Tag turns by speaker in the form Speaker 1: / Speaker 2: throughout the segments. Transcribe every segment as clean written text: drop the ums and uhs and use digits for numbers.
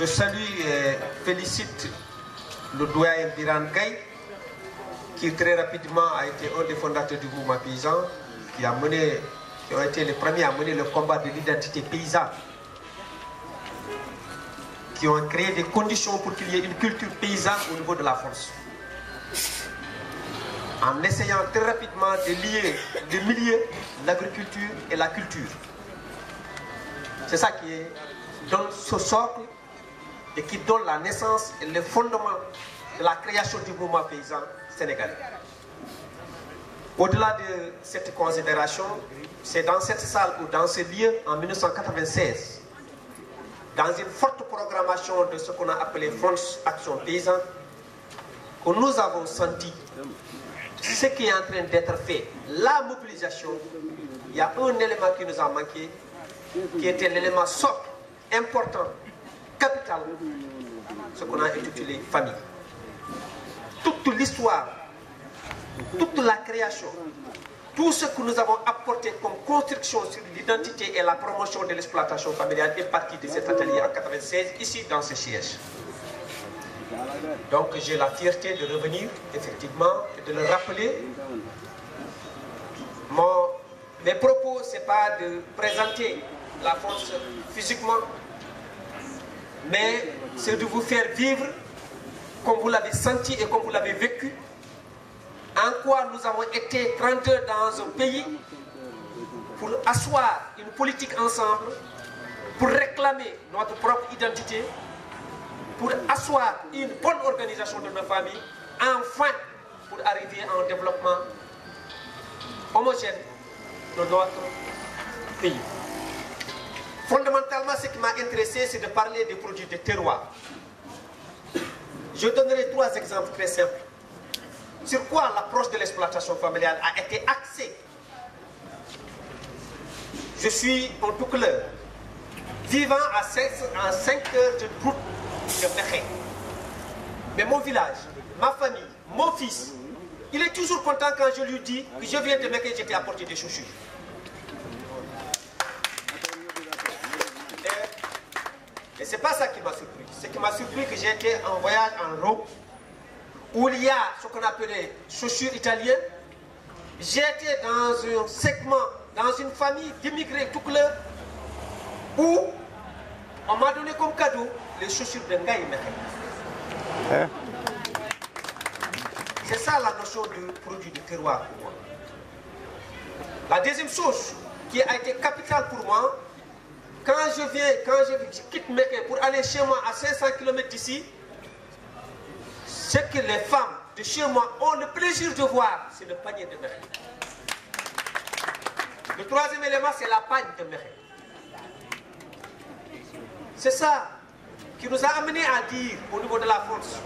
Speaker 1: Je salue et félicite le doyen Biran Gaye, qui très rapidement a été un des fondateurs du mouvement paysan, qui ont été les premiers à mener le combat de l'identité paysanne, qui ont créé des conditions pour qu'il y ait une culture paysanne au niveau de la France. En essayant très rapidement de lier le milieu, l'agriculture et la culture. C'est ça qui donne ce socle et qui donne la naissance et le fondement de la création du mouvement paysan sénégalais. Au-delà de cette considération, c'est dans cette salle ou dans ce lieu, en 1996, dans une forte programmation de ce qu'on a appelé France Action Paysanne, que nous avons senti ce qui est en train d'être fait, la mobilisation. Il y a un élément qui nous a manqué, qui était l'élément socle, important, capital, ce qu'on a intitulé famille. Toute l'histoire, toute la création, tout ce que nous avons apporté comme construction sur l'identité et la promotion de l'exploitation familiale est parti de cet atelier en 1996, ici dans ce siège. Donc j'ai la fierté de revenir, effectivement, et de le rappeler. Mes propos, ce n'est pas de présenter la force physiquement, mais c'est de vous faire vivre comme vous l'avez senti et comme vous l'avez vécu, en quoi nous avons été 30 heures dans un pays pour asseoir une politique ensemble, pour réclamer notre propre identité, pour asseoir une bonne organisation de nos familles, enfin pour arriver à un développement homogène de notre pays. Fondamentalement, ce qui m'a intéressé, c'est de parler des produits de terroir. Je donnerai 3 exemples très simples. Sur quoi l'approche de l'exploitation familiale a été axée. Je suis en tout clair, vivant à 5 heures de route de Mekhe. Mais mon village, ma famille, mon fils, il est toujours content quand je lui dis que je viens de Mekhe et j'étais apporté des chaussures. Et c'est pas ça qui m'a surpris. Ce qui m'a surpris, que j'ai été en voyage en Rome, où il y a ce qu'on appelait chaussures italiennes. J'étais dans un segment, dans une famille d'immigrés tout clair, où on m'a donné comme cadeau les chaussures de Ngaï Mekhe. C'est ça la notion du produit de terroir pour moi. La deuxième chose qui a été capitale pour moi, quand je quitte Mekhe pour aller chez moi à 500 km d'ici, ce que les femmes de chez moi ont le plaisir de voir, c'est le panier de Mekhe. Le troisième élément, c'est la pagne de Mekhe. C'est ça qui nous a amené à dire au niveau de la France,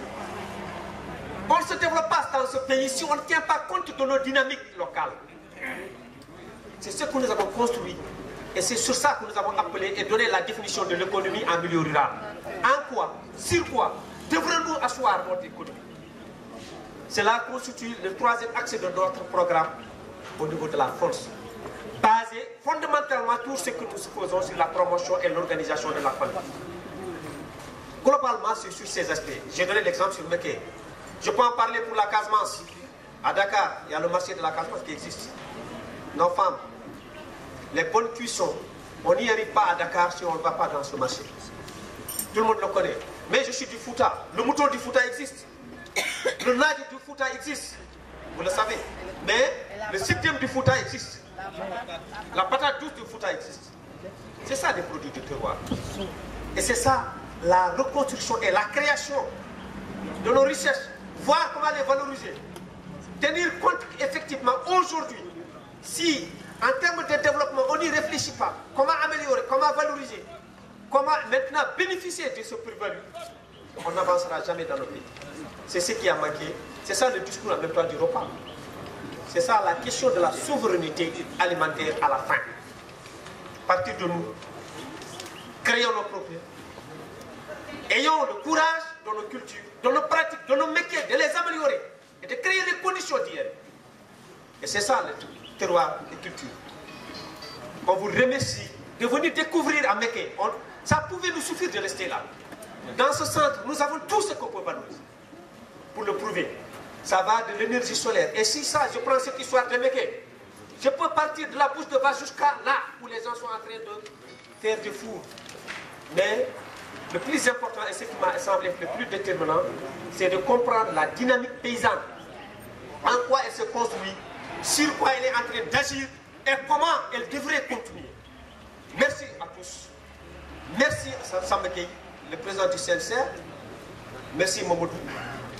Speaker 1: on ne se développe pas dans ce pays si on ne tient pas compte de nos dynamiques locales. C'est ce que nous avons construit. Et c'est sur ça que nous avons appelé et donné la définition de l'économie en milieu rural. En quoi, sur quoi devrons-nous asseoir notre économie? Cela constitue le troisième axe de notre programme au niveau de la France, basé fondamentalement tout ce que nous faisons sur la promotion et l'organisation de la famille. Globalement, c'est sur ces aspects. J'ai donné l'exemple sur Mekhe. Je peux en parler pour la Casamance. À Dakar, il y a le marché de la Casamance qui existe. Nos femmes, les bonnes cuissons, on n'y arrive pas à Dakar si on ne va pas dans ce marché. Tout le monde le connaît. Mais je suis du Fouta. Le mouton du Fouta existe. Le nage du Fouta existe. Vous le savez. Mais le système du Fouta existe. La patate douce du Fouta existe. C'est ça des produits de terroir. Et c'est ça la reconstruction et la création de nos richesses. Voir comment les valoriser. Tenir compte effectivement aujourd'hui, si en termes de développement on n'y réfléchit pas, comment améliorer, comment valoriser, comment maintenant bénéficier de ce plus-value, on n'avancera jamais dans nos pays. C'est ce qui a manqué. C'est ça le discours en même temps du repas. C'est ça la question de la souveraineté alimentaire à la fin. À partir de nous, créons nos propres. Ayons le courage de nos cultures, de nos pratiques, de nos métiers, de les améliorer et de créer les conditions d'hier. Et c'est ça le terroir et culture. On vous remercie de venir découvrir à Mekhe. Ça pouvait nous suffire de rester là. Dans ce centre, nous avons tout ce qu'on peut valoriser. Pour le prouver, ça va de l'énergie solaire. Et si ça, je prends cette histoire de Méké, je peux partir de la bouche de base jusqu'à là où les gens sont en train de faire des fours. Mais le plus important et ce qui m'a semblé le plus déterminant, c'est de comprendre la dynamique paysanne. En quoi elle se construit, sur quoi elle est en train d'agir et comment elle devrait continuer. Merci à tous. Merci à Samba Gueye, le président du CNCR. Merci Mamadou,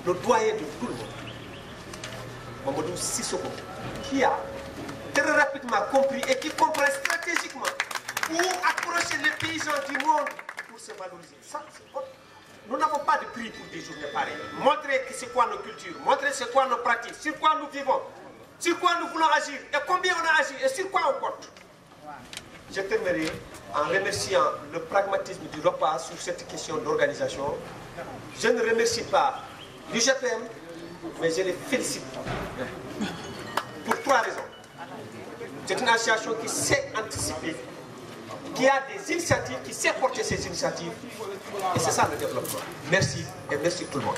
Speaker 1: le doyen de tout le monde. Mamadou Sissoko, qui a très rapidement compris et qui comprend stratégiquement où approcher les paysans du monde pour se valoriser. Ça, nous n'avons pas de prix pour des journées pareilles. Montrer c'est quoi nos cultures, montrer c'est quoi nos pratiques, sur quoi nous vivons, sur quoi nous voulons agir, et combien on a agi, et sur quoi on compte. Je terminerai en remerciant le pragmatisme du repas sur cette question d'organisation. Je ne remercie pas l'UGPM, mais je les félicite pour 3 raisons. C'est une association qui sait anticiper, qui a des initiatives, qui sait porter ces initiatives. Et c'est ça le développement. Merci et merci tout le monde.